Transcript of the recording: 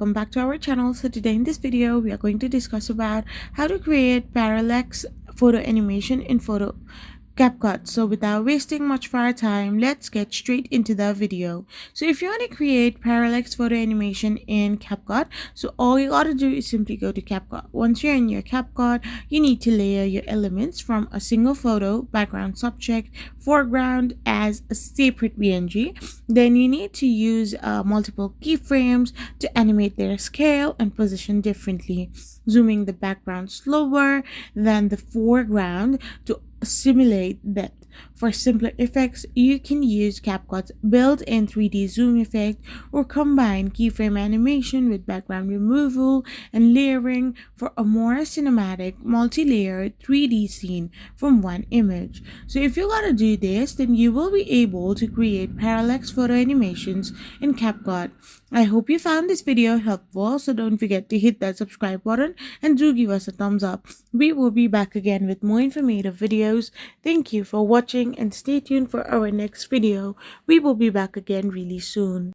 Welcome back to our channel. So today in this video we are going to discuss about how to create parallax photo animation in CapCut. So without wasting much of our time, let's get straight into the video. So if you want to create parallax photo animation in CapCut, so all you gotta do is simply go to CapCut. Once you're in your CapCut, you need to layer your elements from a single photo, background, subject, foreground as a separate PNG. Then you need to use multiple keyframes to animate their scale and position differently, zooming the background slower than the foreground to simulate depth. For simpler effects, you can use CapCut's built-in 3D zoom effect or combine keyframe animation with background removal and layering for a more cinematic, multi-layered 3D scene from one image. So if you gotta do this, then you will be able to create parallax photo animations in CapCut. I hope you found this video helpful, so don't forget to hit that subscribe button and do give us a thumbs up. We will be back again with more informative videos. Thank you for watching and stay tuned for our next video. We will be back again really soon.